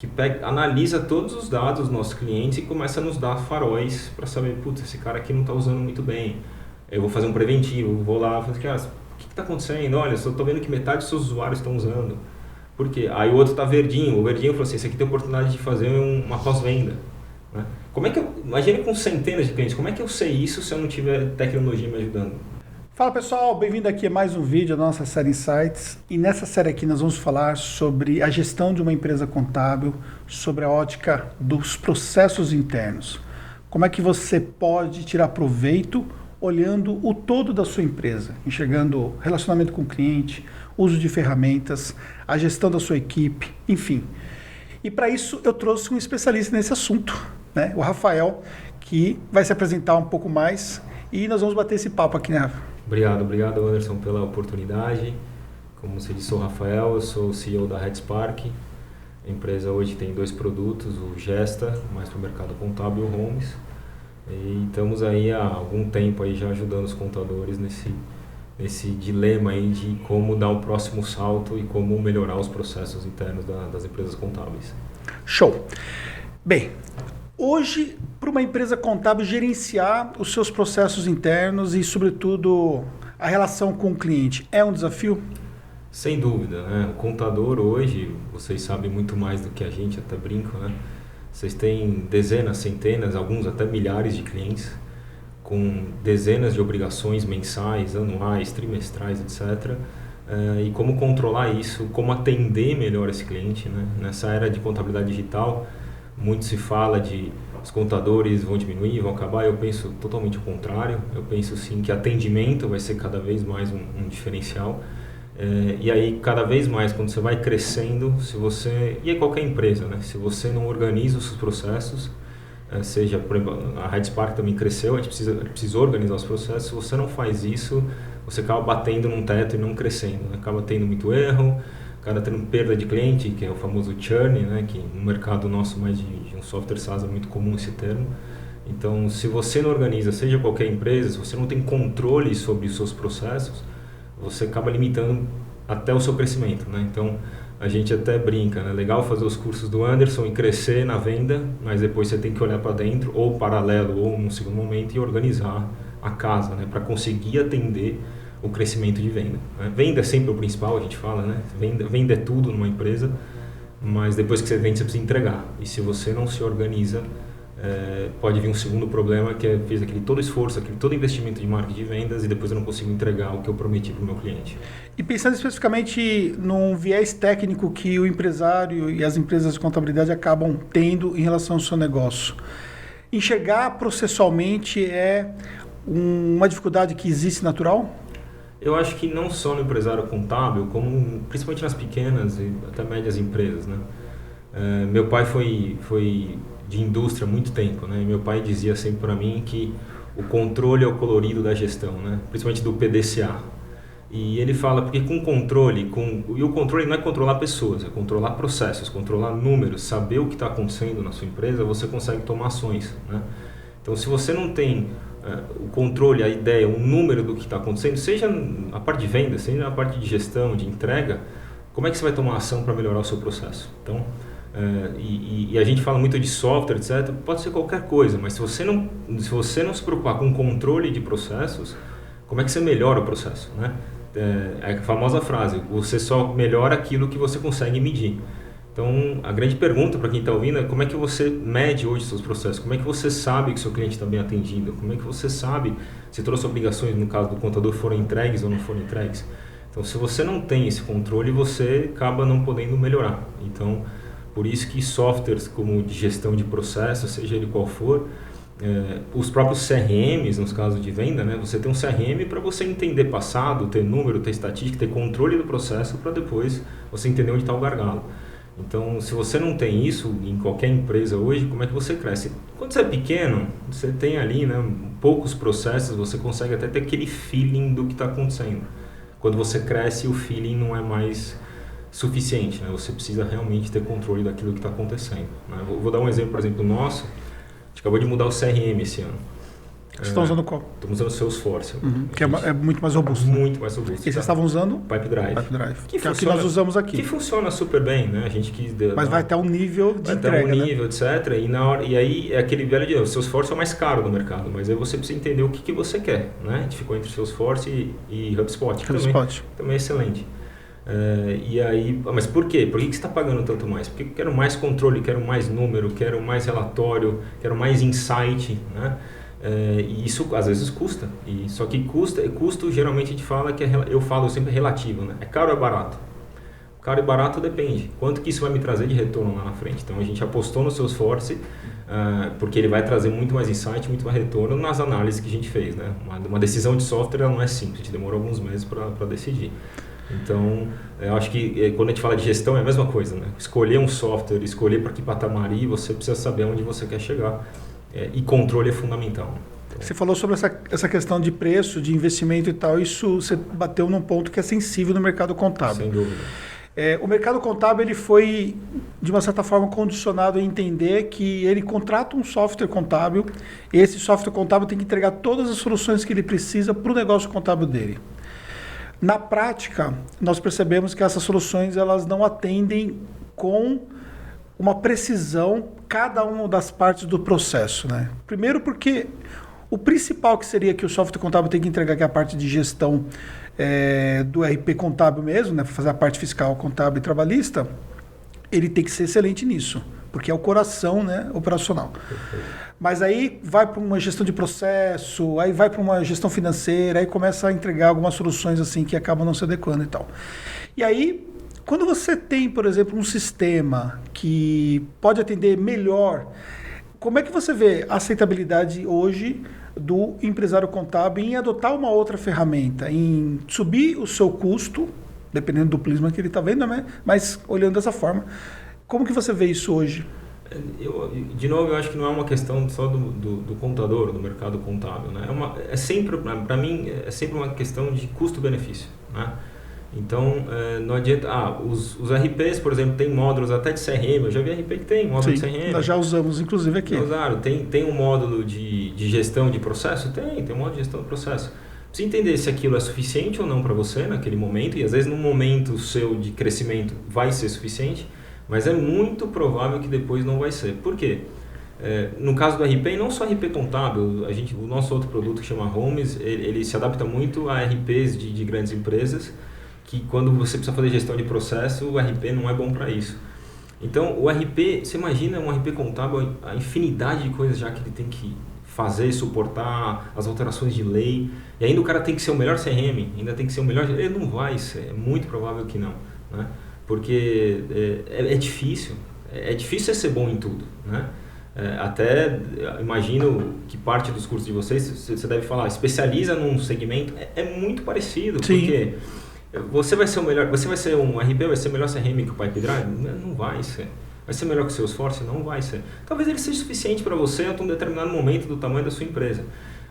que analisa todos os dados dos nossos clientes e começa a nos dar faróis para saber, putz, esse cara aqui não está usando muito bem. Eu vou fazer um preventivo, vou lá, falo, cara, o que está acontecendo? Olha, eu estou vendo que metade dos seus usuários estão usando. Por quê? Aí o outro está verdinho, o verdinho falou assim, esse aqui tem oportunidade de fazer uma pós-venda. Né? Como é que imagine com centenas de clientes, como é que eu sei isso se eu não tiver tecnologia me ajudando? Fala pessoal, bem-vindo aqui a mais um vídeo da nossa série Insights. E nessa série aqui nós vamos falar sobre a gestão de uma empresa contábil, sobre a ótica dos processos internos. Como é que você pode tirar proveito olhando o todo da sua empresa, enxergando relacionamento com o cliente, uso de ferramentas, a gestão da sua equipe, enfim. E para isso eu trouxe um especialista nesse assunto, né? O Rafael, que vai se apresentar um pouco mais e nós vamos bater esse papo aqui, né, Rafa? Obrigado Anderson pela oportunidade. Como você disse, sou o Rafael, eu sou o CEO da Redspark. A empresa hoje tem 2 produtos, o Gesta, mais para o mercado contábil, e o Homes. E estamos aí há algum tempo aí já ajudando os contadores nesse dilema aí de como dar o próximo salto e como melhorar os processos internos das empresas contábeis. Show! Bem, hoje, para uma empresa contábil gerenciar os seus processos internos e, sobretudo, a relação com o cliente, é um desafio? Sem dúvida, né? O contador hoje, vocês sabem muito mais do que a gente, até brinco, né? Vocês têm dezenas, centenas, alguns até milhares de clientes, com dezenas de obrigações mensais, anuais, trimestrais, etc. E como controlar isso, como atender melhor esse cliente, né? Nessa era de contabilidade digital, muito se fala de os contadores vão diminuir, vão acabar. Eu penso totalmente o contrário. Eu penso sim que atendimento vai ser cada vez mais um diferencial. E aí cada vez mais quando você vai crescendo, se você e é qualquer empresa, né? Se você não organiza os seus processos, seja por exemplo, a Redspark também cresceu, a gente precisou organizar os processos. Se você não faz isso, você acaba batendo num teto e não crescendo, né? Acaba tendo muito erro. Acaba tendo perda de cliente, que é o famoso churn, né? Que no mercado nosso mais de um software SaaS é muito comum esse termo. Então, se você não organiza, seja qualquer empresa, se você não tem controle sobre os seus processos, você acaba limitando até o seu crescimento, né? Então, a gente até brinca, né? Legal fazer os cursos do Anderson e crescer na venda, mas depois você tem que olhar para dentro, ou paralelo, ou num segundo momento, e organizar a casa, né? Para conseguir atender o crescimento de venda. Né? Venda é sempre o principal, a gente fala, né? Venda é tudo numa empresa, mas depois que você vende, você precisa entregar. E se você não se organiza, pode vir um segundo problema, que é fiz aquele todo esforço, aquele todo investimento de marketing de vendas e depois eu não consigo entregar o que eu prometi para o meu cliente. E pensando especificamente num viés técnico que o empresário e as empresas de contabilidade acabam tendo em relação ao seu negócio, enxergar processualmente é uma dificuldade que existe natural? Eu acho que não só no empresário contábil, como principalmente nas pequenas e até médias empresas, né? Meu pai foi de indústria há muito tempo, né? Meu pai dizia sempre para mim que o controle é o colorido da gestão, né? Principalmente do PDCA. E ele fala porque com controle, e o controle não é controlar pessoas, é controlar processos, controlar números, saber o que está acontecendo na sua empresa, você consegue tomar ações, né? Então, se você não tem o controle, a ideia, o número do que está acontecendo, seja a parte de venda, seja a parte de gestão, de entrega, como é que você vai tomar ação para melhorar o seu processo? Então, e a gente fala muito de software, etc. Pode ser qualquer coisa, mas se você não se preocupar com o controle de processos, como é que você melhora o processo, né? É a famosa frase, você só melhora aquilo que você consegue medir. Então, a grande pergunta para quem está ouvindo é como é que você mede hoje seus processos? Como é que você sabe que seu cliente está bem atendido? Como é que você sabe se todas as obrigações, no caso do contador, foram entregues ou não foram entregues? Então, se você não tem esse controle, você acaba não podendo melhorar. Então, por isso que softwares como de gestão de processos, seja ele qual for, os próprios CRMs, nos casos de venda, né? Você tem um CRM para você entender passado, ter número, ter estatística, ter controle do processo para depois você entender onde está o gargalo. Então, se você não tem isso em qualquer empresa hoje, como é que você cresce? Quando você é pequeno, você tem ali, né, poucos processos, você consegue até ter aquele feeling do que está acontecendo. Quando você cresce, o feeling não é mais suficiente, né? Você precisa realmente ter controle daquilo que está acontecendo, né? Vou dar um exemplo, por exemplo, nosso. A gente acabou de mudar o CRM esse ano. Vocês estão usando qual? Estamos usando o Salesforce. Que é muito mais robusto. Muito mais robusto. E vocês estavam usando? Pipedrive. Que é o que nós usamos aqui. Que funciona super bem, né? A gente quis... Mas vai até um nível de entrega, vai até um nível, etc. E aí é aquele velho de... O Salesforce é o mais caro do mercado, mas aí você precisa entender o que você quer, né? A gente ficou entre Salesforce e HubSpot. Também é excelente. E aí, mas por quê? Por que você está pagando tanto mais? Porque eu quero mais controle, quero mais número, quero mais relatório, quero mais insight, né? E isso às vezes custa. Só que custo geralmente a gente fala que eu falo sempre relativo, né? É caro ou é barato? Caro e barato depende. Quanto que isso vai me trazer de retorno lá na frente? Então a gente apostou no Salesforce porque ele vai trazer muito mais insight, muito mais retorno nas análises que a gente fez, né? Uma decisão de software ela não é simples, a gente demorou alguns meses para decidir. Então, eu acho que quando a gente fala de gestão é a mesma coisa, né? Escolher um software, escolher para que patamar ir, você precisa saber onde você quer chegar. E controle é fundamental. Então, você falou sobre essa questão de preço, de investimento e tal, isso você bateu num ponto que é sensível no mercado contábil. Sem dúvida. O mercado contábil ele foi, de uma certa forma, condicionado a entender que ele contrata um software contábil e esse software contábil tem que entregar todas as soluções que ele precisa para o negócio contábil dele. Na prática, nós percebemos que essas soluções elas não atendem com uma precisão cada uma das partes do processo, né? Primeiro porque o principal que seria que o software contábil tem que entregar, que é a parte de gestão do RP contábil mesmo, né? Para fazer a parte fiscal, contábil e trabalhista, ele tem que ser excelente nisso, porque é o coração, né, operacional. Mas aí vai para uma gestão de processo, aí vai para uma gestão financeira, aí começa a entregar algumas soluções assim que acabam não se adequando e tal. E aí, quando você tem, por exemplo, um sistema que pode atender melhor, como é que você vê a aceitabilidade hoje do empresário contábil em adotar uma outra ferramenta, em subir o seu custo, dependendo do prisma que ele está vendo, né? Mas olhando dessa forma, como que você vê isso hoje? De novo, eu acho que não é uma questão só do contador, do mercado contábil, né? Para mim, é sempre uma questão de custo-benefício, né? Então, não adianta... os RPs, por exemplo, tem módulos até de CRM, eu já vi RP que tem módulo de CRM. Nós já usamos, inclusive, aqui. Usaram. Tem um módulo de gestão de processo? Tem um módulo de gestão de processo. Precisa entender se aquilo é suficiente ou não para você naquele momento, e às vezes no momento seu de crescimento vai ser suficiente, mas é muito provável que depois não vai ser. Por quê? No caso do RP, e não só RP contábil, o nosso outro produto que chama Homes, ele se adapta muito a RPs de grandes empresas, que quando você precisa fazer gestão de processo, o RP não é bom para isso. Então, o RP, você imagina um RP contábil, a infinidade de coisas já que ele tem que fazer, suportar as alterações de lei, e ainda o cara tem que ser o melhor CRM, ainda tem que ser o melhor... Ele não vai ser, é muito provável que não, né? Porque é difícil ser bom em tudo, né? Até imagino que parte dos cursos de vocês, você deve falar, especializa num segmento, é muito parecido. Sim. Porque você vai ser o melhor, você vai ser um RP, vai ser o melhor CRM que o Pipedrive? Não vai ser. Vai ser melhor que o Salesforce? Não vai ser. Talvez ele seja suficiente para você até um determinado momento do tamanho da sua empresa.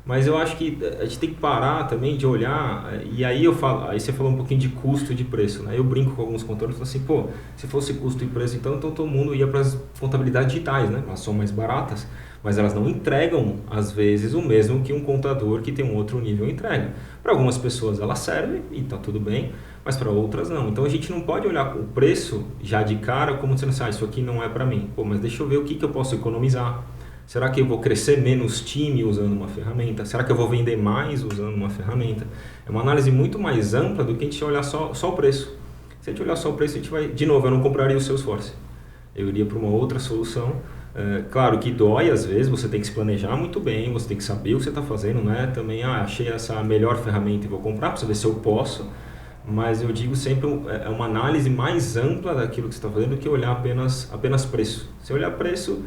Mas eu acho que a gente tem que parar também de olhar, e aí aí você falou um pouquinho de custo e de preço, né? Eu brinco com alguns contadores e falo assim, se fosse custo e preço, então todo mundo ia para as contabilidades digitais, né? Elas são mais baratas, mas elas não entregam, às vezes, o mesmo que um contador que tem um outro nível entrega. Para algumas pessoas ela serve e está tudo bem, mas para outras não. Então a gente não pode olhar o preço já de cara como dizendo assim, isso aqui não é para mim. Mas deixa eu ver o que eu posso economizar. Será que eu vou crescer menos time usando uma ferramenta? Será que eu vou vender mais usando uma ferramenta? É uma análise muito mais ampla do que a gente olhar só o preço. Se a gente olhar só o preço, a gente vai... De novo, eu não compraria o Salesforce. Eu iria para uma outra solução. Claro que dói às vezes, você tem que se planejar muito bem, você tem que saber o que você está fazendo, né? Também, achei essa melhor ferramenta e vou comprar para saber se eu posso. Mas eu digo sempre, é uma análise mais ampla daquilo que você está fazendo do que olhar apenas preço. Se olhar preço...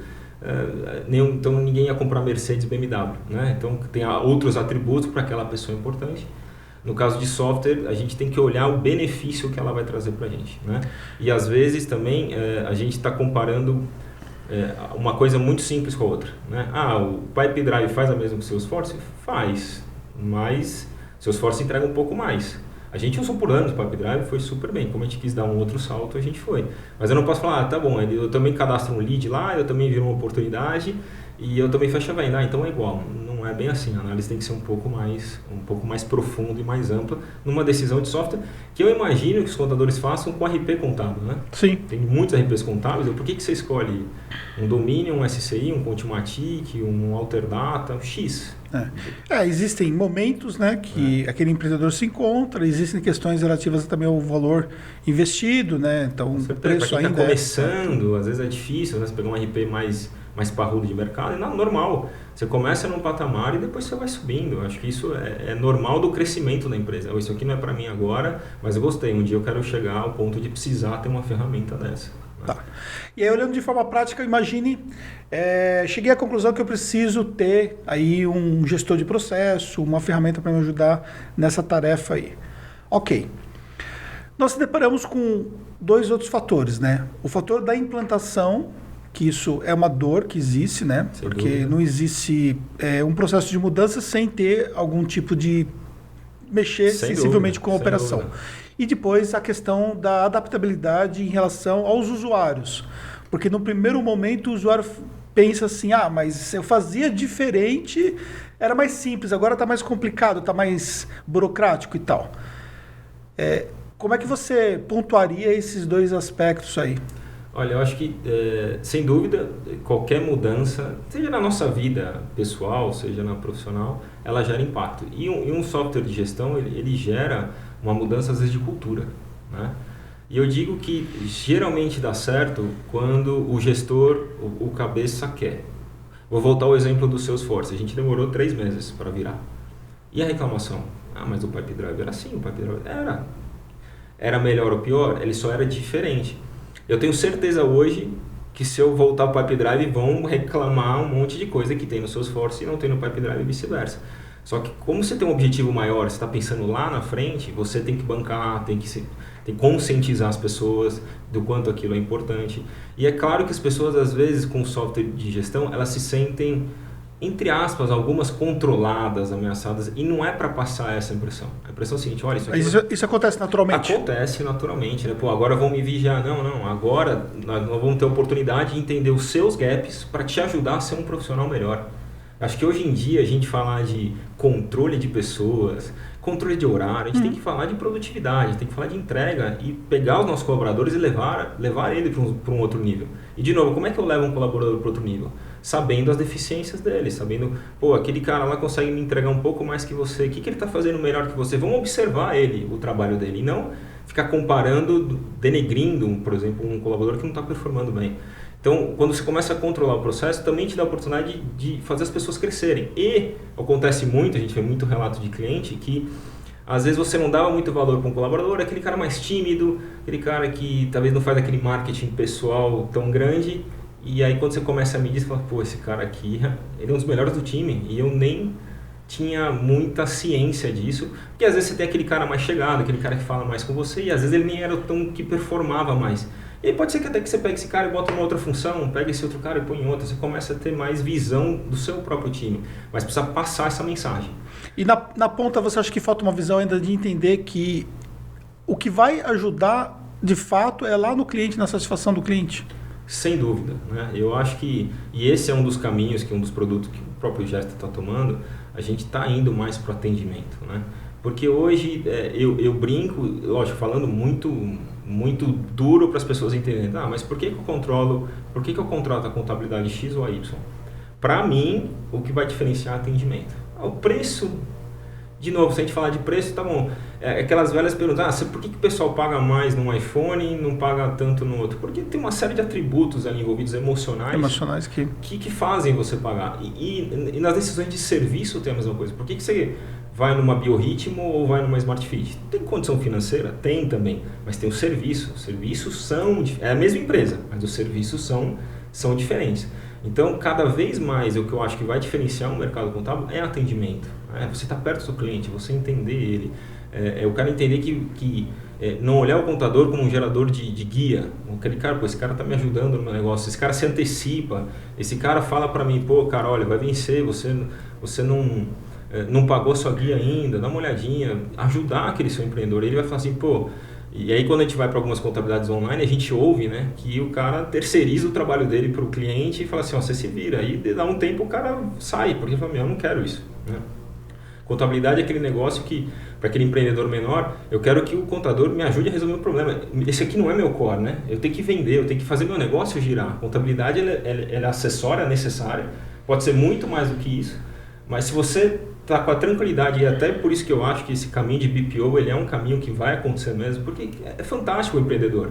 então ninguém ia comprar Mercedes, BMW, né? Então tem outros atributos para aquela pessoa importante. No caso de software, a gente tem que olhar o benefício que ela vai trazer para a gente, né? E às vezes também a gente está comparando uma coisa muito simples com a outra, né? O Pipedrive faz a mesma que o Salesforce? Faz, mas o Salesforce entrega um pouco mais. A gente usou por anos o Pipedrive, foi super bem. Como a gente quis dar um outro salto, a gente foi. Mas eu não posso falar, tá bom, eu também cadastro um lead lá, eu também viro uma oportunidade e eu também fecho a venda. Então é igual. não é bem assim. A análise tem que ser um pouco mais profunda e mais ampla numa decisão de software que eu imagino que os contadores façam com RP contábil, né? Sim. Tem muitos RPs contábeis. Por que você escolhe um Dominion, um SCI, um Contimatic, um Alterdata, um X? Existem momentos, né, que aquele empreendedor se encontra, existem questões relativas também ao valor investido, né? Então, o preço ainda começando, às vezes é difícil, né? Você pegar um RP mais parrudo de mercado, é normal. Você começa num patamar e depois você vai subindo. Eu acho que isso é normal do crescimento da empresa. Isso aqui não é para mim agora, mas eu gostei. Um dia eu quero chegar ao ponto de precisar ter uma ferramenta dessa. Tá. E aí, olhando de forma prática, imagine, cheguei à conclusão que eu preciso ter aí um gestor de processo, uma ferramenta para me ajudar nessa tarefa aí. Ok. Nós se deparamos com dois outros fatores, né? O fator da implantação, que isso é uma dor que existe, né? Sem porque dúvida. não existe um processo de mudança sem ter algum tipo de mexer Sem sensivelmente dúvida, com a sem operação. dúvida. E depois a questão da adaptabilidade em relação aos usuários. Porque no primeiro momento o usuário pensa assim, mas eu fazia diferente, era mais simples, agora está mais complicado, está mais burocrático e tal. Como é que você pontuaria esses dois aspectos aí? Olha, eu acho que, sem dúvida, qualquer mudança, seja na nossa vida pessoal, seja na profissional, ela gera impacto. E um software de gestão, ele gera uma mudança, às vezes, de cultura, né? E eu digo que geralmente dá certo quando o gestor, o cabeça quer. Vou voltar ao exemplo do Salesforce. A gente demorou 3 meses para virar. E a reclamação? Mas o Pipe Drive era assim, o Pipe Drive era. Era melhor ou pior? Ele só era diferente. Eu tenho certeza hoje que se eu voltar para o Pipe Drive vão reclamar um monte de coisa que tem no Salesforce e não tem no Pipe Drive e vice-versa. Só que como você tem um objetivo maior, você está pensando lá na frente, você tem que bancar, tem que conscientizar as pessoas do quanto aquilo é importante. E é claro que as pessoas, às vezes, com software de gestão, elas se sentem, entre aspas, algumas controladas, ameaçadas, e não é para passar essa impressão. A impressão é a seguinte, olha, isso acontece naturalmente? Acontece naturalmente, né? Agora vão me vigiar. Não, agora nós vamos ter a oportunidade de entender os seus gaps para te ajudar a ser um profissional melhor. Acho que hoje em dia a gente falar de controle de pessoas, controle de horário, a gente tem que falar de produtividade, tem que falar de entrega e pegar os nossos colaboradores e levar ele para um outro nível. E de novo, como é que eu levo um colaborador para outro nível? Sabendo as deficiências dele, sabendo, aquele cara lá consegue me entregar um pouco mais que você, o que ele está fazendo melhor que você? Vamos observar o trabalho dele e não ficar comparando, denegrindo, por exemplo, um colaborador que não está performando bem. Então, quando você começa a controlar o processo, também te dá a oportunidade de fazer as pessoas crescerem. E acontece muito, a gente vê muito relato de cliente que às vezes você não dava muito valor para um colaborador, aquele cara mais tímido, aquele cara que talvez não faz aquele marketing pessoal tão grande, e aí quando você começa a medir, você fala, esse cara aqui, ele é um dos melhores do time, e eu nem tinha muita ciência disso, porque às vezes você tem aquele cara mais chegado, aquele cara que fala mais com você, e às vezes ele nem era tão que performava mais. E aí pode ser que até que você pegue esse cara e bota em uma outra função, pega esse outro cara e põe em outra, você começa a ter mais visão do seu próprio time, mas precisa passar essa mensagem. E na ponta você acha que falta uma visão ainda de entender que o que vai ajudar de fato é lá no cliente, na satisfação do cliente? Sem dúvida, né? Eu acho que, e esse é um dos caminhos, um dos produtos que o próprio Gesto está tomando, a gente está indo mais para o atendimento, né? Porque hoje eu brinco, lógico, falando muito duro para as pessoas entenderem, mas por que eu contrato a contabilidade X ou a Y? Para mim, o que vai diferenciar é atendimento. O preço, de novo, se a gente falar de preço, tá bom. Aquelas velhas perguntas, por que o pessoal paga mais num iPhone e não paga tanto no outro? Porque tem uma série de atributos ali envolvidos emocionais que fazem você pagar. E nas decisões de serviço tem a mesma coisa. Por que você vai numa Biorritmo ou vai numa Smart Fit? Tem condição financeira? Tem também, mas tem o serviço. Os serviços são... É a mesma empresa, mas os serviços são diferentes. Então, cada vez mais, o que eu acho que vai diferenciar um mercado contábil é atendimento. Você está perto do seu cliente, você entender ele. Eu quero entender que não olhar o contador como um gerador de guia. Aquele cara, esse cara está me ajudando no meu negócio, esse cara se antecipa, esse cara fala para mim, cara, olha, vai vencer, você não pagou sua guia ainda, dá uma olhadinha, ajudar aquele seu empreendedor. Ele vai falar assim, E aí quando a gente vai para algumas contabilidades online, a gente ouve, né, que o cara terceiriza o trabalho dele para o cliente e fala assim, ó, você se vira. Aí dá um tempo o cara sai, porque ele fala, eu não quero isso, né? Contabilidade é aquele negócio que, para aquele empreendedor menor, eu quero que o contador me ajude a resolver o problema. Esse aqui não é meu core, né? Eu tenho que vender, eu tenho que fazer meu negócio girar. Contabilidade ela é acessória, necessária, pode ser muito mais do que isso, mas se você está com a tranquilidade, e até por isso que eu acho que esse caminho de BPO ele é um caminho que vai acontecer mesmo, porque é fantástico o empreendedor.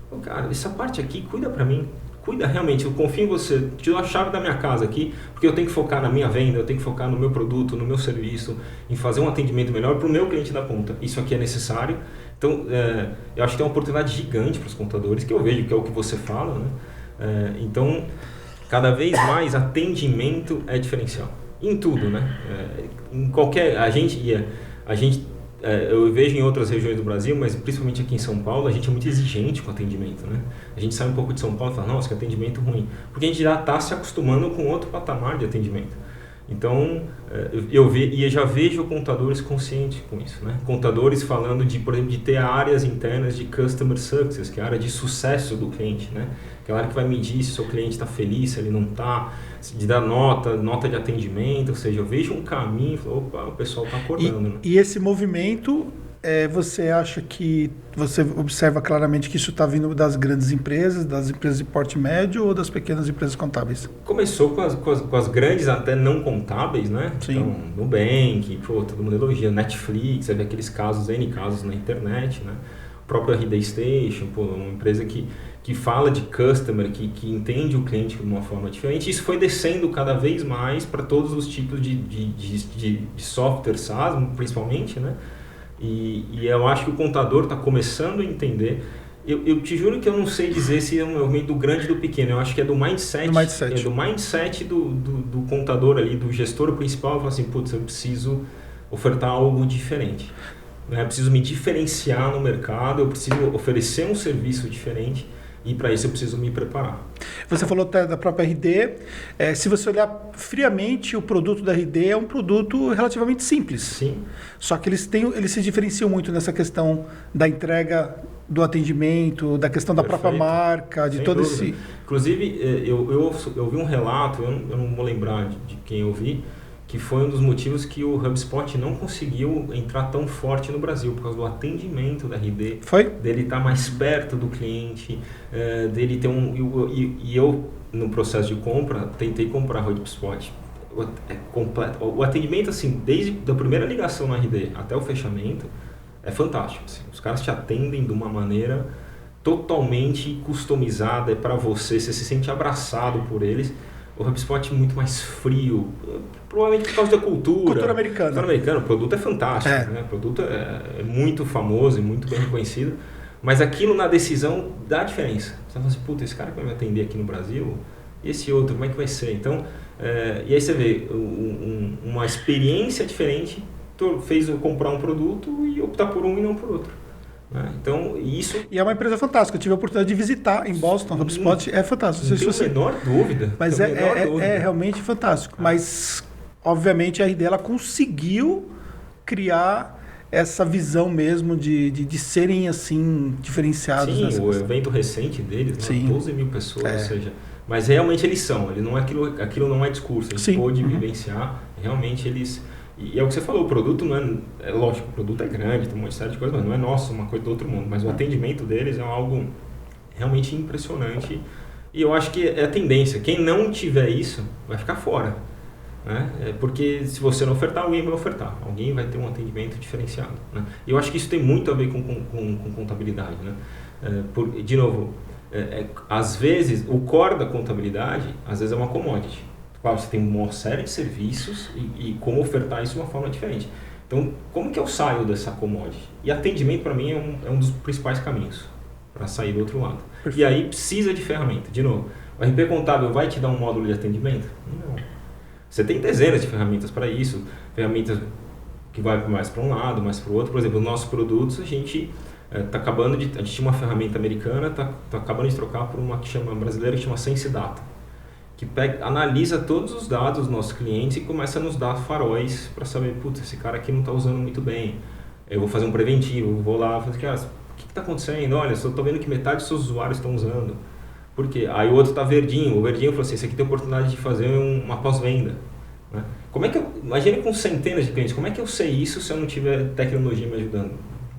Então, cara, essa parte aqui, cuida para mim. Cuida realmente, eu confio em você, te dou a chave da minha casa aqui, porque eu tenho que focar na minha venda, eu tenho que focar no meu produto, no meu serviço, em fazer um atendimento melhor para o meu cliente da ponta. Isso aqui é necessário. Então, eu acho que tem uma oportunidade gigante para os contadores, que eu vejo que é o que você fala, né? Então, cada vez mais atendimento é diferencial. Em tudo, né? Em qualquer... eu vejo em outras regiões do Brasil, mas principalmente aqui em São Paulo, a gente é muito exigente com o atendimento, né? A gente sai um pouco de São Paulo e fala, nossa, que atendimento ruim. Porque a gente já está se acostumando com outro patamar de atendimento. Então, eu já vejo contadores conscientes com isso, né? Contadores falando de, por exemplo, de ter áreas internas de Customer Success, que é a área de sucesso do cliente, né? Aquela área que vai medir se o seu cliente está feliz, se ele não está, de dar nota de atendimento, ou seja, eu vejo um caminho e falo, opa, o pessoal está acordando. Né? E esse movimento, você acha que, você observa claramente que isso está vindo das grandes empresas, das empresas de porte médio ou das pequenas empresas contábeis? Começou com as grandes até não contábeis, né? Sim. Então, Nubank, todo mundo elogia, Netflix, você vê aqueles casos, N casos na internet, né? O próprio RD Station, uma empresa que fala de customer, que entende o cliente de uma forma diferente. Isso foi descendo cada vez mais para todos os tipos de software SaaS, principalmente, né? E eu acho que o contador está começando a entender. Eu te juro que eu não sei dizer se é um movimento do grande ou do pequeno. Eu acho que é do mindset. É do mindset do contador ali, do gestor principal. Eu falo assim, putz, eu preciso ofertar algo diferente. Né? Eu preciso me diferenciar no mercado, eu preciso oferecer um serviço diferente. E para isso eu preciso me preparar. Você falou até da própria RD. Se você olhar friamente, o produto da RD é um produto relativamente simples. Sim. Só que eles se diferenciam muito nessa questão da entrega, do atendimento, da questão da própria marca, de sem todo dúvida. esse... Inclusive, eu vi um relato, eu não vou lembrar de quem eu vi, que foi um dos motivos que o HubSpot não conseguiu entrar tão forte no Brasil, por causa do atendimento da RD, dele estar mais perto do cliente, dele ter E eu, no processo de compra, tentei comprar o HubSpot. O atendimento, assim, desde a primeira ligação na RD até o fechamento, é fantástico. Assim. Os caras te atendem de uma maneira totalmente customizada, é para você se sente abraçado por eles. O HubSpot é muito mais frio, provavelmente por causa da cultura. Cultura americana. Cultura americana, o produto é fantástico, né? O produto é muito famoso e muito bem reconhecido, mas aquilo na decisão dá diferença. Você fala assim, puta, esse cara que vai me atender aqui no Brasil, e esse outro, como é que vai ser? Então, e aí você vê, uma experiência diferente fez eu comprar um produto e optar por um e não por outro. Então, isso... E é uma empresa fantástica. Eu tive a oportunidade de visitar em Boston. O HubSpot é fantástico. Não tenho a menor dúvida. Mas é realmente fantástico. Mas, obviamente, a RD ela conseguiu criar essa visão mesmo de serem, assim, diferenciados. Sim, o evento recente deles, né? 12 mil pessoas, ou seja... Mas realmente eles são. Ele não é aquilo não é discurso. A gente pôde vivenciar. Realmente eles... E é o que você falou, o produto não é lógico, o produto é grande, tem uma série de coisas, mas não é nosso, uma coisa do outro mundo. Mas o atendimento deles é algo realmente impressionante. E eu acho que é a tendência. Quem não tiver isso, vai ficar fora. Né? Porque se você não ofertar, alguém vai ofertar. Alguém vai ter um atendimento diferenciado. Né? E eu acho que isso tem muito a ver com contabilidade. Né? De novo, às vezes, o core da contabilidade, às vezes é uma commodity. Claro, você tem uma série de serviços e como ofertar isso de uma forma diferente. Então, como que eu saio dessa commodity? E atendimento, para mim, é um dos principais caminhos para sair do outro lado. Perfeito. E aí precisa de ferramenta. De novo, o RP Contábil vai te dar um módulo de atendimento? Não. Você tem dezenas de ferramentas para isso. Ferramentas que vai mais para um lado, mais para o outro. Por exemplo, os nossos produtos, a gente a gente tinha uma ferramenta americana, está acabando de trocar por uma brasileira que chama Sense Data, que analisa todos os dados dos nossos clientes e começa a nos dar faróis para saber, putz, esse cara aqui não está usando muito bem. Eu vou fazer um preventivo, vou lá, está acontecendo? Olha, estou vendo que metade dos seus usuários estão usando. Por quê? Aí o outro está verdinho. O verdinho falou assim, esse aqui tem oportunidade de fazer uma pós-venda. Né? Como é que imagine com centenas de clientes, como é que eu sei isso se eu não tiver tecnologia me ajudando?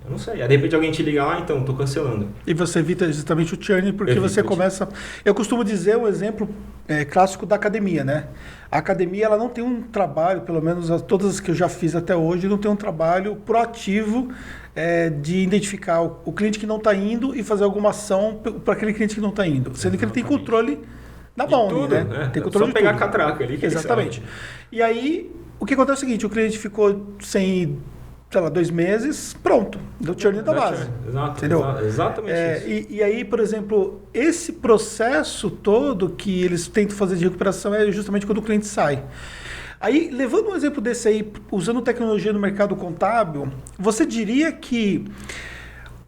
Eu não sei. Aí de repente alguém te liga lá, então, estou cancelando. E você evita justamente o churn, porque Evita você o churn. começa... Eu costumo dizer um exemplo clássico da academia, né? A academia, ela não tem um trabalho, pelo menos todas as que eu já fiz até hoje, não tem um trabalho proativo de identificar o cliente que não está indo e fazer alguma ação para aquele cliente que não está indo. Sendo que ele tem controle na mão, tudo, né? Tem controle só pegar de tudo. a catraca ali. Exatamente. E aí, o que acontece é o seguinte, o cliente ficou sem, sei lá, 2 meses, pronto, deu churn da base. Exato, entendeu? Exatamente isso. E aí, por exemplo, esse processo todo que eles tentam fazer de recuperação é justamente quando o cliente sai. Aí, levando um exemplo desse aí, usando tecnologia no mercado contábil, você diria que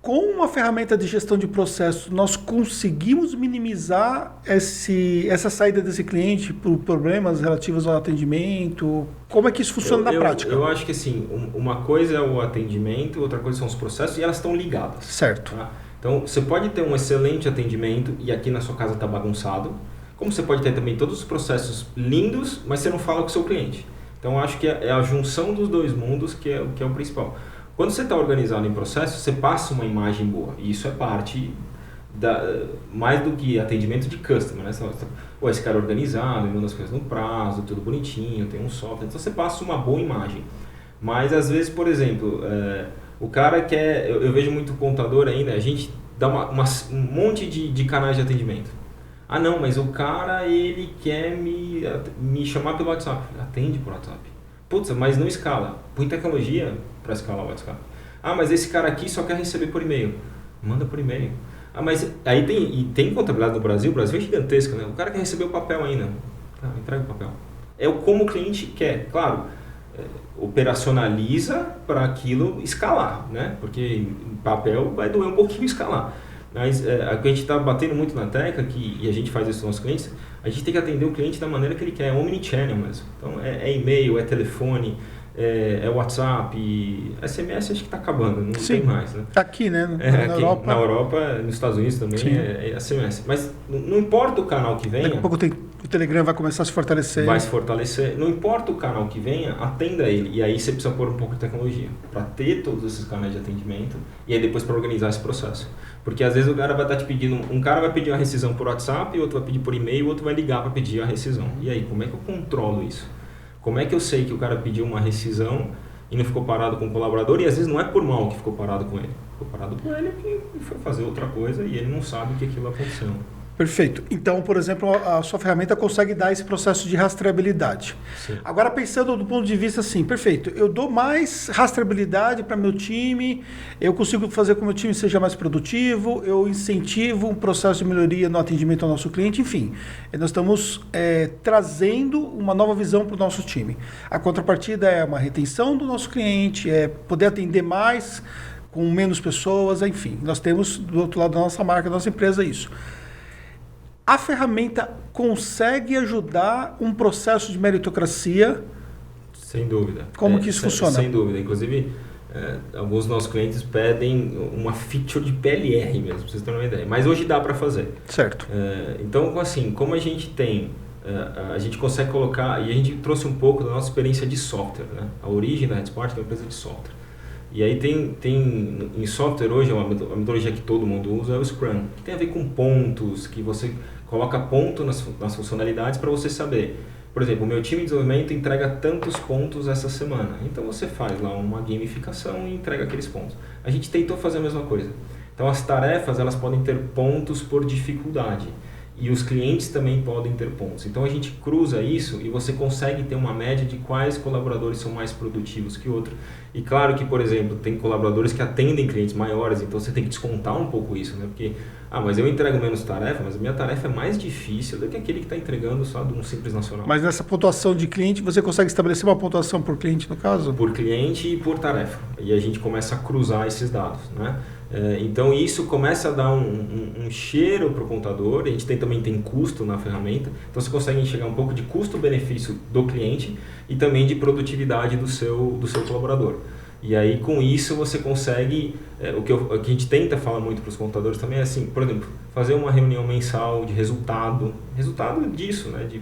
com uma ferramenta de gestão de processo, nós conseguimos minimizar essa saída desse cliente por problemas relativos ao atendimento? Como é que isso funciona na prática? Eu acho que assim, uma coisa é o atendimento, outra coisa são os processos e elas estão ligadas. Certo. Tá? Então, você pode ter um excelente atendimento e aqui na sua casa está bagunçado, como você pode ter também todos os processos lindos, mas você não fala com o seu cliente. Então, eu acho que é a junção dos dois mundos que é o principal. Quando você está organizado em processo, você passa uma imagem boa. E isso é parte mais do que atendimento de customer. Né? Esse cara é organizado, ele manda as coisas no prazo, tudo bonitinho, tem um software. Então você passa uma boa imagem. Mas às vezes, por exemplo, o cara quer... Eu vejo muito contador ainda, a gente dá um monte de canais de atendimento. Ah não, mas o cara ele quer me chamar pelo WhatsApp. Atende por WhatsApp. Putz, mas não escala. Põe tecnologia para escalar o WhatsApp. Ah, mas esse cara aqui só quer receber por e-mail. Manda por e-mail. Ah, mas aí tem contabilidade no Brasil. O Brasil é gigantesco, né? O cara quer receber o papel ainda. Tá, entrega o papel. É como o cliente quer. Claro, operacionaliza para aquilo escalar, né? Porque em papel vai doer um pouquinho escalar. Mas a gente está batendo muito na tecla, e a gente faz isso com os nossos clientes, a gente tem que atender o cliente da maneira que ele quer, é omnichannel mesmo. Então é e-mail, é telefone, é WhatsApp, SMS acho que está acabando, não tem mais. Né? Aqui, né? Na Europa, nos Estados Unidos também é SMS. Mas não importa o canal que venha... Daqui a pouco o Telegram vai começar a se fortalecer. Vai se fortalecer. Não importa o canal que venha, atenda ele. E aí você precisa pôr um pouco de tecnologia para ter todos esses canais de atendimento e aí depois para organizar esse processo. Porque às vezes o cara vai estar te pedindo, um cara vai pedir uma rescisão por WhatsApp, outro vai pedir por e-mail, outro vai ligar para pedir a rescisão. E aí, como é que eu controlo isso? Como é que eu sei que o cara pediu uma rescisão e não ficou parado com o colaborador? E às vezes não é por mal que ficou parado com ele. Ficou parado com ele porque foi fazer outra coisa e ele não sabe que aquilo aconteceu. Perfeito. Então, por exemplo, a sua ferramenta consegue dar esse processo de rastreabilidade. Sim. Agora, pensando do ponto de vista assim, perfeito, eu dou mais rastreabilidade para meu time, eu consigo fazer com que o meu time seja mais produtivo, eu incentivo um processo de melhoria no atendimento ao nosso cliente, enfim. Nós estamos trazendo uma nova visão para o nosso time. A contrapartida é uma retenção do nosso cliente, é poder atender mais com menos pessoas, enfim. Nós temos do outro lado da nossa marca, da nossa empresa, isso. A ferramenta consegue ajudar um processo de meritocracia? Sem dúvida. Como que isso funciona? Sem dúvida. Inclusive, alguns dos nossos clientes pedem uma feature de PLR mesmo, para vocês terem uma ideia. Mas hoje dá para fazer. Certo. Então, assim, como a gente tem... a gente consegue colocar... E a gente trouxe um pouco da nossa experiência de software. Né? A origem da HeadSport é uma empresa de software. E aí tem em software hoje, a metodologia que todo mundo usa é o Scrum, que tem a ver com pontos, que você coloca ponto nas funcionalidades para você saber. Por exemplo, o meu time de desenvolvimento entrega tantos pontos essa semana. Então você faz lá uma gamificação e entrega aqueles pontos. A gente tentou fazer a mesma coisa. Então as tarefas elas podem ter pontos por dificuldade. E os clientes também podem ter pontos. Então a gente cruza isso e você consegue ter uma média de quais colaboradores são mais produtivos que outro. E claro que, por exemplo, tem colaboradores que atendem clientes maiores, então você tem que descontar um pouco isso, né? Porque, mas eu entrego menos tarefa, mas a minha tarefa é mais difícil do que aquele que está entregando só de um simples nacional. Mas nessa pontuação de cliente, você consegue estabelecer uma pontuação por cliente, no caso? Por cliente e por tarefa. E a gente começa a cruzar esses dados, né? Então isso começa a dar um cheiro para o contador. A gente também tem custo na ferramenta, então você consegue enxergar um pouco de custo-benefício do cliente e também de produtividade do seu colaborador. E aí, com isso, você consegue... o que a gente tenta falar muito para os contadores também é assim, por exemplo, fazer uma reunião mensal de resultado disso, né? De,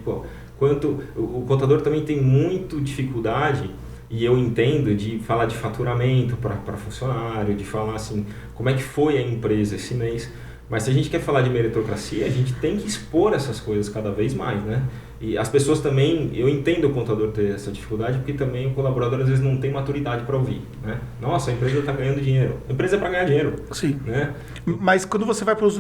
quanto o contador também tem muito dificuldade, e eu entendo, de falar de faturamento para funcionário, de falar assim, como é que foi a empresa esse mês. Mas se a gente quer falar de meritocracia, a gente tem que expor essas coisas cada vez mais, né? E as pessoas também, eu entendo o contador ter essa dificuldade, porque também o colaborador às vezes não tem maturidade para ouvir, né? Nossa, a empresa está ganhando dinheiro. A empresa é para ganhar dinheiro. Sim. Né? Mas quando você vai para o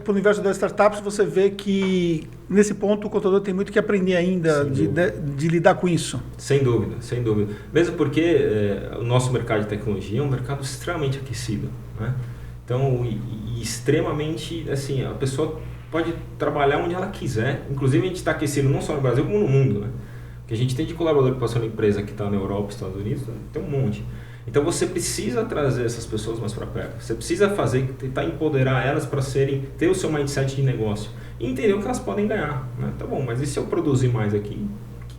universo das startups, você vê que nesse ponto o contador tem muito que aprender ainda de lidar com isso. Sem dúvida, sem dúvida. Mesmo porque o nosso mercado de tecnologia é um mercado extremamente aquecido, né? Então, e extremamente, assim, a pessoa pode trabalhar onde ela quiser. Inclusive, a gente está aquecido não só no Brasil, como no mundo, né? Porque a gente tem de colaborador que passou na empresa que está na Europa, Estados Unidos, tem um monte. Então, você precisa trazer essas pessoas mais para perto. Você precisa tentar empoderar elas para ter o seu mindset de negócio e entender o que elas podem ganhar, né? Tá bom, mas e se eu produzir mais aqui?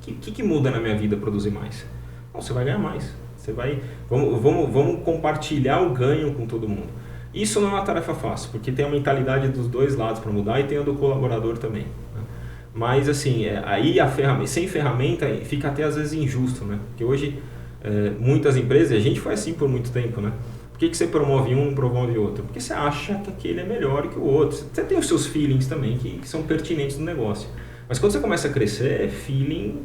O que muda na minha vida produzir mais? Bom, você vai ganhar mais. Vamos compartilhar o ganho com todo mundo. Isso não é uma tarefa fácil, porque tem a mentalidade dos dois lados para mudar e tem a do colaborador também, né? Mas assim, aí sem ferramenta fica até às vezes injusto, né? Porque hoje muitas empresas, e a gente foi assim por muito tempo, né? Por que você promove um e não promove outro? Porque você acha que aquele é melhor que o outro. Você tem os seus feelings também que são pertinentes no negócio. Mas quando você começa a crescer, feeling...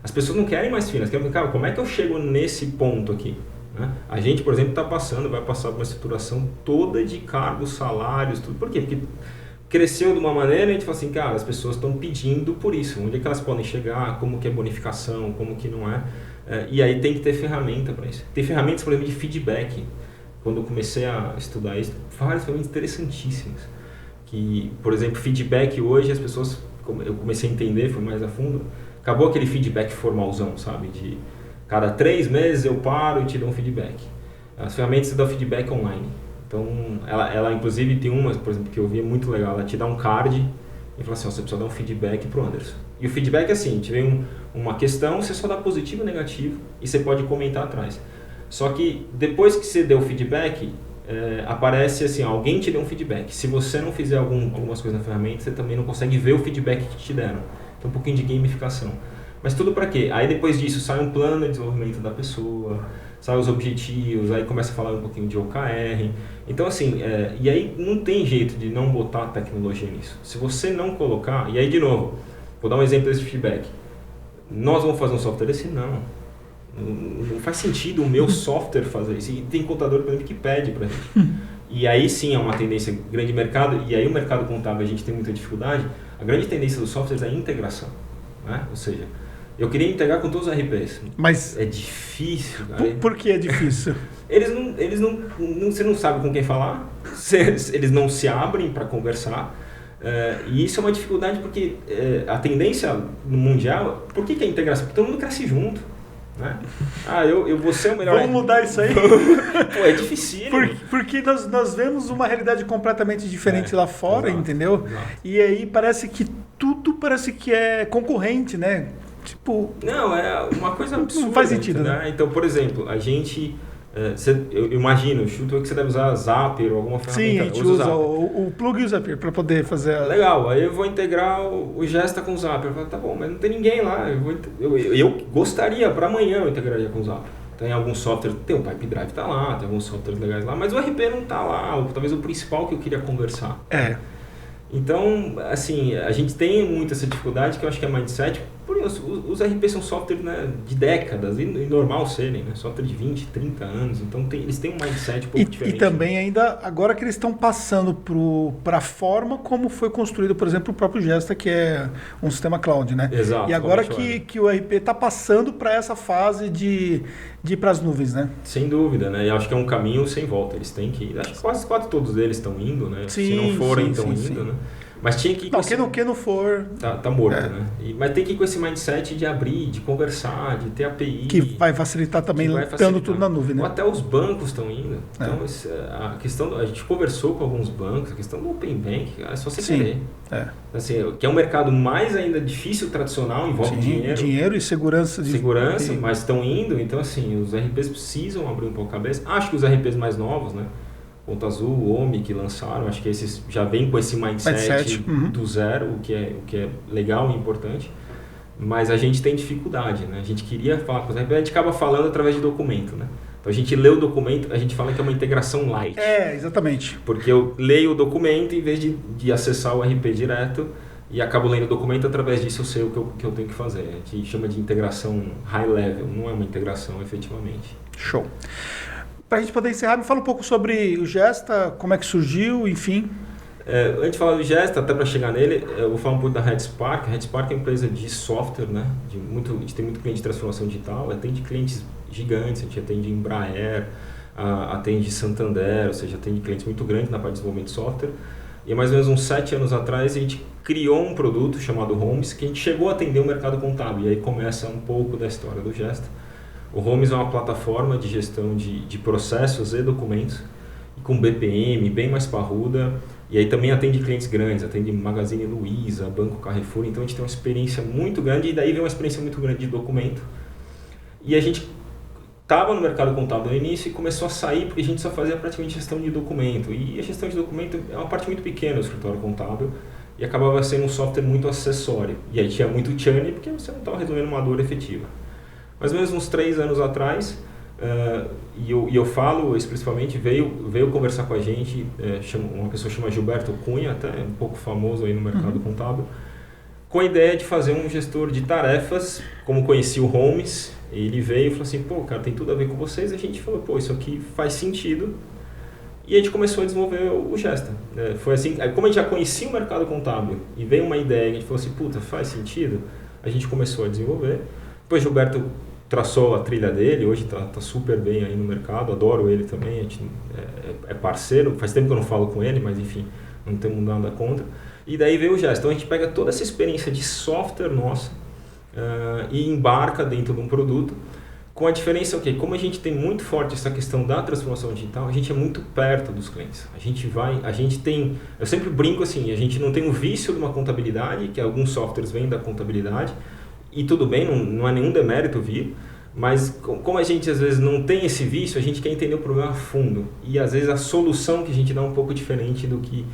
As pessoas não querem mais feelings, querem, cara, como é que eu chego nesse ponto aqui? Né? A gente, por exemplo, vai passar por uma estruturação toda de cargos, salários, tudo. Por quê? Porque cresceu de uma maneira e a gente fala assim, cara, as pessoas estão pedindo por isso. Onde é que elas podem chegar, como que é bonificação, como que não é. E aí tem que ter ferramenta para isso. Tem ferramentas, por exemplo, de feedback. Quando eu comecei a estudar isso, várias ferramentas interessantíssimas. Que, por exemplo, feedback hoje, as pessoas, eu comecei a entender, foi mais a fundo, acabou aquele feedback formalzão, sabe? De cada 3 meses eu paro e te dou um feedback. As ferramentas te dão feedback online. Então, ela inclusive tem uma, por exemplo, que eu vi é muito legal. Ela te dá um card e fala assim, você precisa dar um feedback pro Anderson. E o feedback é assim, te vem uma questão, você só dá positivo ou negativo e você pode comentar atrás. Só que depois que você deu o feedback, aparece assim, alguém te deu um feedback. Se você não fizer algumas coisas na ferramenta, você também não consegue ver o feedback que te deram. Então, um pouquinho de gamificação. Mas tudo para quê? Aí depois disso sai um plano de desenvolvimento da pessoa, sai os objetivos, aí começa a falar um pouquinho de OKR. Então assim, e aí não tem jeito de não botar tecnologia nisso. Se você não colocar, e aí de novo, vou dar um exemplo desse feedback. Nós vamos fazer um software desse? Não faz sentido o meu software fazer isso. E tem contador, por exemplo, que pede pra gente. E aí sim é uma tendência grande de mercado, e aí o mercado contábil a gente tem muita dificuldade. A grande tendência dos softwares é a integração, né? Ou seja, eu queria integrar com todos os RPs. Mas é difícil, cara. Por que é difícil? Você não sabe com quem falar, eles não se abrem para conversar. E isso é uma dificuldade porque a tendência no mundial, por que é a integração? Porque todo mundo cresce junto, né? Eu vou ser o melhor. Vamos mudar isso aí? Pô, é difícil. Porque nós vemos uma realidade completamente diferente lá fora, exato, entendeu? Exato. E aí parece que tudo é concorrente, né? Tipo, não, é uma coisa absurda. Não faz sentido, né? Então, por exemplo, a gente... eu imagino, chuto que você deve usar Zapier ou alguma ferramenta. Sim, a gente usa o plug e o Zapier para poder fazer... Legal, aí eu vou integrar o Gesta com o Zapier. Eu falo, tá bom, mas não tem ninguém lá. Eu gostaria, para amanhã eu integraria com o Zapier. Tem alguns softwares, tem o Pipe Drive tá lá, tem alguns softwares legais lá, mas o RP não tá lá, ou talvez o principal que eu queria conversar. Então, assim, a gente tem muita essa dificuldade que eu acho que é mindset. Por isso, os RP são softwares, né, de décadas, e normal serem, né? Software de 20, 30 anos, então eles têm um mindset um pouco diferente. E também ainda, agora que eles estão passando para a forma como foi construído, por exemplo, o próprio Gesta, que é um sistema cloud, né? Exato. E agora que o RP está passando para essa fase de ir para as nuvens, né? Sem dúvida, né? E acho que é um caminho sem volta, eles têm que ir. Acho que quase todos eles estão indo, né? Sim, se não forem, estão indo, né? Mas tinha que ir não, quem não for... Tá morto, né? Mas tem que ir com esse mindset de abrir, de conversar, de ter API. Que vai facilitar também, estando tudo na nuvem, né? Ou até os bancos estão indo. Então, a questão... A gente conversou com alguns bancos, a questão do Open Bank, é só você querer. Assim, que é um mercado mais ainda difícil, tradicional, envolve dinheiro. Dinheiro e segurança. Segurança, mas estão indo. Então, assim, os RPs precisam abrir um pouco a cabeça. Acho que os RPs mais novos, né? Ponto Azul, OMI, que lançaram, acho que esses já vêm com esse mindset do zero, o que é legal e importante, mas a gente tem dificuldade, né? A gente queria falar com os RPs, a gente acaba falando através de documento, né? Então a gente lê o documento, a gente fala que é uma integração light. Exatamente. Porque eu leio o documento em vez de acessar o RP direto e acabo lendo o documento, através disso eu sei o que eu tenho que fazer. A gente chama de integração high level, não é uma integração efetivamente. Show. Para a gente poder encerrar, me fala um pouco sobre o Gesta, como é que surgiu, enfim. Antes de falar do Gesta, até para chegar nele, eu vou falar um pouco da RedSpark. A RedSpark é uma empresa de software, né? A gente tem muito cliente de transformação digital, atende clientes gigantes, a gente atende Embraer, atende Santander, ou seja, atende clientes muito grandes na parte de desenvolvimento de software. E há mais ou menos uns 7 anos atrás a gente criou um produto chamado Homes, que a gente chegou a atender o mercado contábil, e aí começa um pouco da história do Gesta. O Homes é uma plataforma de gestão de processos e documentos, com BPM, bem mais parruda, e aí também atende clientes grandes, atende Magazine Luiza, Banco Carrefour, então a gente tem uma experiência muito grande, e daí vem uma experiência muito grande de documento. E a gente estava no mercado contábil no início e começou a sair, porque a gente só fazia praticamente gestão de documento, e a gestão de documento é uma parte muito pequena do escritório contábil, e acabava sendo um software muito acessório, e aí tinha muito churn, porque você não estava resolvendo uma dor efetiva. Mais ou menos uns 3 anos atrás, e eu falo explicitamente, veio conversar com a gente, uma pessoa chama Gilberto Cunha, até um pouco famoso aí no mercado contábil, com a ideia de fazer um gestor de tarefas, como conhecia o Homes, ele veio e falou assim, pô, cara, tem tudo a ver com vocês, a gente falou, pô, isso aqui faz sentido, e a gente começou a desenvolver o Gesta. Foi assim, como a gente já conhecia o mercado contábil, e veio uma ideia, a gente falou assim, puta, faz sentido, a gente começou a desenvolver, depois Gilberto traçou a trilha dele, hoje tá super bem aí no mercado, adoro ele também, a gente é parceiro, faz tempo que eu não falo com ele, mas enfim, não temos nada contra. E daí veio o Gesta. Então a gente pega toda essa experiência de software nossa e embarca dentro de um produto, com a diferença, como a gente tem muito forte essa questão da transformação digital, a gente é muito perto dos clientes. A gente tem, eu sempre brinco assim, a gente não tem o vício de uma contabilidade, que alguns softwares vêm da contabilidade, e tudo bem, não é nenhum demérito vir, mas como a gente às vezes não tem esse vício, a gente quer entender o problema a fundo. E às vezes a solução que a gente dá é um pouco diferente do que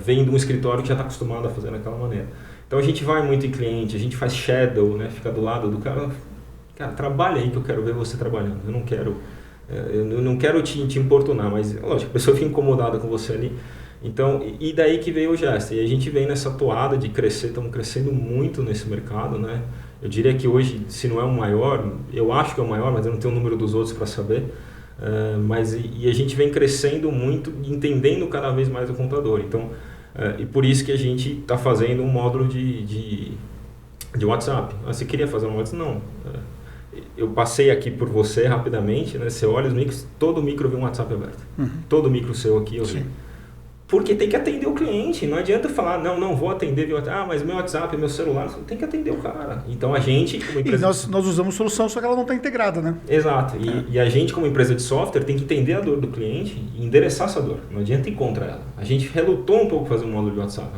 vem de um escritório que já está acostumado a fazer daquela maneira. Então a gente vai muito em cliente, a gente faz shadow, né? Fica do lado do cara, trabalha aí que eu quero ver você trabalhando. Eu não quero te importunar, mas lógico, a pessoa fica incomodada com você ali. Então, e daí que veio o Gesta. E a gente vem nessa toada de crescer, estamos crescendo muito nesse mercado, né? Eu diria que hoje, se não é o maior, eu acho que é o maior, mas eu não tenho o número dos outros para saber. E a gente vem crescendo muito, entendendo cada vez mais o contador. Então, e por isso que a gente está fazendo um módulo de WhatsApp. Você queria fazer um WhatsApp? Não. Eu passei aqui por você rapidamente, né? Você olha os micros, todo micro vem um WhatsApp aberto. Todo micro seu aqui eu vi. Porque tem que atender o cliente, não adianta falar, não vou atender, mas meu WhatsApp, meu celular, tem que atender o cara. Então a gente, como empresa... E nós usamos solução, só que ela não está integrada, né? Exato, e a gente como empresa de software tem que entender a dor do cliente e endereçar essa dor, não adianta ir contra ela. A gente relutou um pouco fazer um módulo de WhatsApp,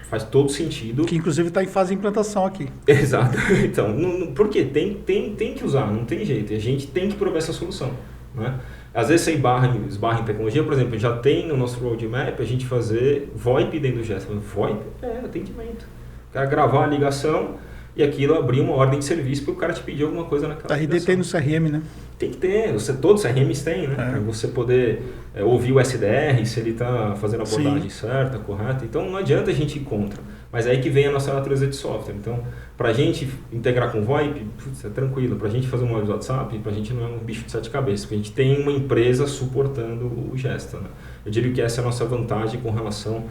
faz todo sentido. Que inclusive está em fase de implantação aqui. Exato, então, por quê? Tem que usar, não tem jeito, a gente tem que prover essa solução, né? Às vezes você esbarra em tecnologia, por exemplo, já tem no nosso roadmap a gente fazer VoIP dentro do Gesta. VoIP é atendimento. O cara gravar a ligação e aquilo abrir uma ordem de serviço para o cara te pedir alguma coisa naquela ligação. RD tem no CRM, né? Tem que ter, todos os CRMs têm, né? Para você poder ouvir o SDR, se ele está fazendo a abordagem certa, correta. Então não adianta a gente ir contra. Mas é aí que vem a nossa natureza de software. Então, para a gente integrar com VoIP, é tranquilo. Para a gente fazer um módulo de WhatsApp, para a gente não é um bicho de 7 cabeças. Porque a gente tem uma empresa suportando o Gesta, né? Eu diria que essa é a nossa vantagem com relação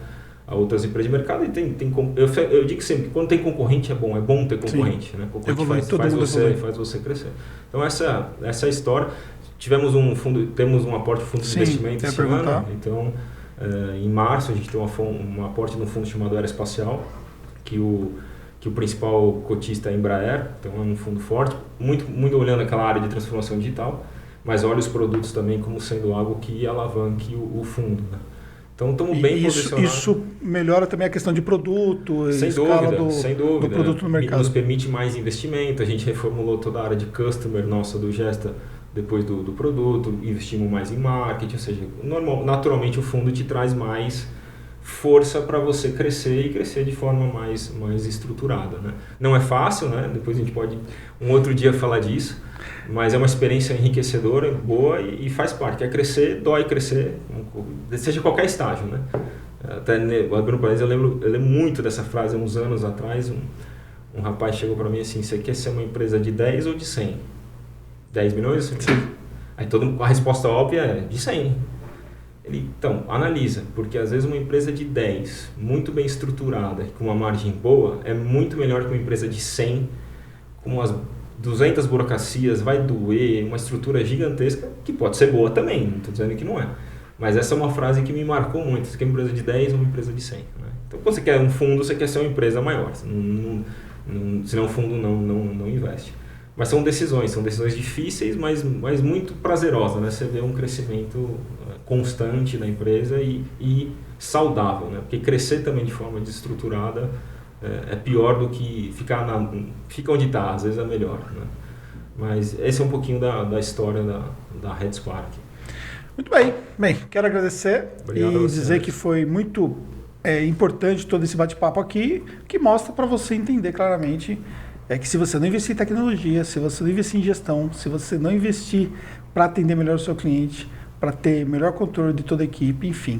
a outras empresas de mercado. E eu digo sempre que quando tem concorrente é bom ter concorrente. Né? Concorrente faz você crescer. Então essa é a história. Temos um aporte de fundo de investimento esse ano. Então Em março a gente tem um aporte de um fundo chamado Aeroespacial, que o principal cotista é a Embraer, então é um fundo forte, muito olhando aquela área de transformação digital, mas olha os produtos também como sendo algo que alavanque o fundo, né? Então estamos bem posicionados. Isso melhora também a questão de produto, sem escala dúvida, do produto no mercado. Nos permite mais investimento, a gente reformulou toda a área de customer nossa do Gesta depois do produto, investimos mais em marketing, ou seja, naturalmente o fundo te traz mais força para você crescer e crescer de forma mais estruturada, né? Não é fácil, né? Depois a gente pode um outro dia falar disso, mas é uma experiência enriquecedora, boa e faz parte. É crescer, dói crescer, seja qualquer estágio, né? Até abrindo parênteses, eu lembro muito dessa frase há uns anos atrás. Um rapaz chegou para mim assim: você quer ser uma empresa de 10 ou de 100? 10 milhões? Sim. Aí a resposta óbvia é de 100. Então, analisa, porque às vezes uma empresa de 10, muito bem estruturada, com uma margem boa, é muito melhor que uma empresa de 100, com umas 200 burocracias, vai doer, uma estrutura gigantesca, que pode ser boa também, não estou dizendo que não é. Mas essa é uma frase que me marcou muito: você quer uma empresa de 10 ou uma empresa de 100? Né? Então, quando você quer um fundo, você quer ser uma empresa maior, senão o fundo não investe. Mas são decisões difíceis, mas muito prazerosas, né? Você vê um crescimento constante da empresa e saudável, né? Porque crescer também de forma desestruturada é pior do que fica onde está, às vezes é melhor, né? Mas esse é um pouquinho da história da RedSpark. Muito bem. Bem, quero agradecer. Obrigado e dizer que foi muito importante todo esse bate-papo aqui, que mostra para você entender claramente que se você não investir em tecnologia, se você não investir em gestão, se você não investir para atender melhor o seu cliente, para ter melhor controle de toda a equipe, enfim,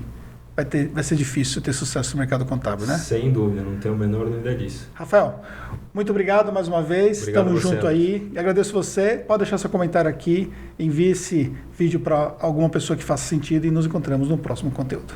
vai ser difícil ter sucesso no mercado contábil, né? Sem dúvida, não tenho a menor dúvida disso. Rafael, muito obrigado mais uma vez, estamos juntos aí, e agradeço você, pode deixar seu comentário aqui, envie esse vídeo para alguma pessoa que faça sentido e nos encontramos no próximo conteúdo.